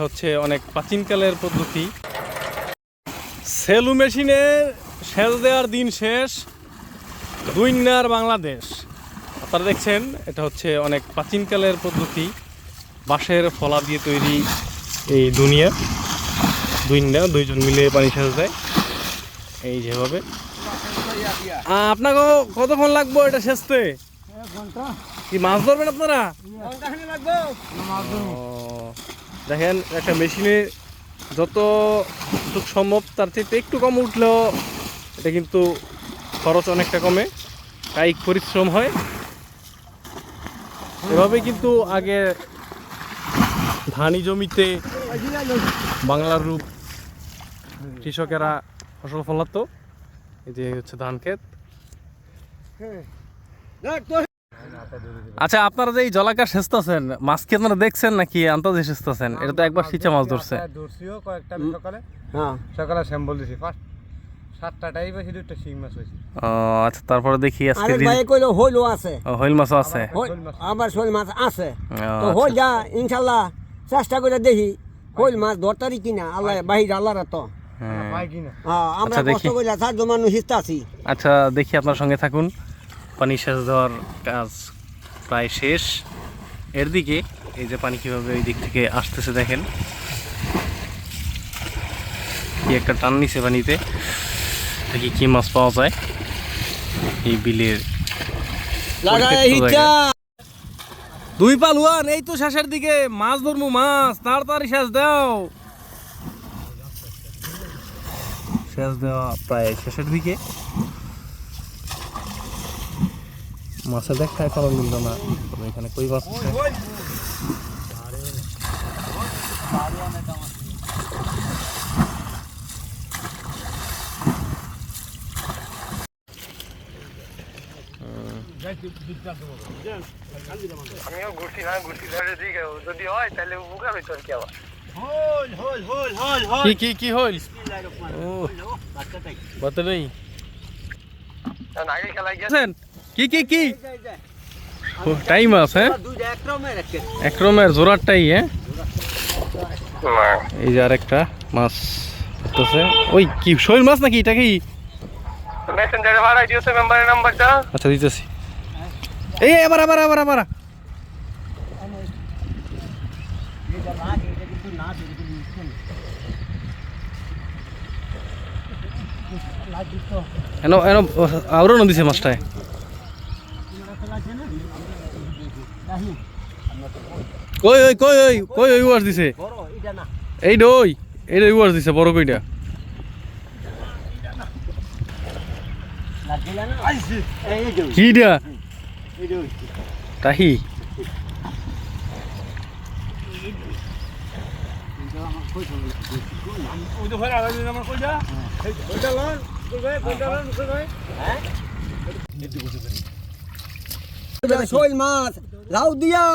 হচ্ছে অনেক প্রাচীনকালের পদ্ধতি। সেলু মেশিনে সেচ দেওয়ার দিন শেষ, দুইনার বাংলাদেশ। আপনারা দেখছেন এটা হচ্ছে অনেক প্রাচীনকালের পদ্ধতি, বাঁশের ফলা দিয়ে তৈরি এই দুইজন মিলে পানি সেচ দেয় এই যেভাবে। আপনাকে কতক্ষণ লাগবে এটা সেচতে? কি মাছ ধরবেন আপনারা? দেখেন একটা মেশিনে যত সম্ভব তার চেয়ে একটু কম উঠলেও এটা কিন্তু খরচ অনেকটা কমে, কায়িক পরিশ্রম হয়। এভাবে কিন্তু আগে ধানি জমিতে বাংলার রূপ কৃষকেরা ফসল ফলাতো। এই যে হচ্ছে ধান ক্ষেত। আচ্ছা, আপনারা যে এই জলাকার সেচতেছেন, মাছ কি আপনারা দেখছেন নাকি আন্তাজে সেচতেছেন? এটা তো একবার সিচা মাছ ধরছে। সকালে স্যাম্পল দিছি, ফার্স্ট 7টায় বেশি 2টা শিং মাছ হইছে। ও আচ্ছা, তারপরে দেখি আজকে আরে ভাই কইলো হইলো আছে, হইল মাছও আছে, আবার শোল মাছ আছে। তো হই যা ইনশাআল্লাহ চেষ্টা করে দেখি হইল মাছ ধরতারি কিনা। আল্লাহ বাহির আল্লাহর তো পাই কিনা। আমরা কষ্ট করে সাহায্য মানুষ হিস্তাছি। আচ্ছা দেখি, আপনার সঙ্গে থাকুন। পানি সেচ দেওয়ার কাজ প্রায় শেষ। এর দিকে এই যে পানি কীভাবে ওই দিক থেকে আসতেছে দেখেন, কি একটা টান নিছে পানিতে। দেখি কি মাছ পাওয়া যায় এই বিলের। দুই পালুয়ান এই তো শেষের দিকে, মাছ ধরবো, মাছ তাড়াতাড়ি সেচ দাও। সেচ দেওয়া প্রায় শেষের দিকে। মাছের দেখা এখনো মিলল না, তবে এখানে কই মাছ আছে। আমিও ঘুরছি না, ঘুরছি ধরে দিকে যদি হয় তাহলে উপকার হইতো আর কি। আবার কি হইল? ও বাতে নেই আগে খেলা গেছেন। কি টাইম আছে একরমের জোড়ারটাই। হ্যাঁ, এই যে আরেকটা মাছ আছে। ওই কি শৈল মাছ নাকি? এটা কি মেসেঞ্জারে ভাড়াই দিয়েছে মেম্বারের নাম্বারটা? আচ্ছা দিতেছি। এই আবার এনো আরো নদীছে মাছটায়। কই ওয়াশ দিছে? এই দই ওয়াশ দিছে বড় কইটা। কি দিয়া তাহি? শৈল মাছ লাউ দিয়া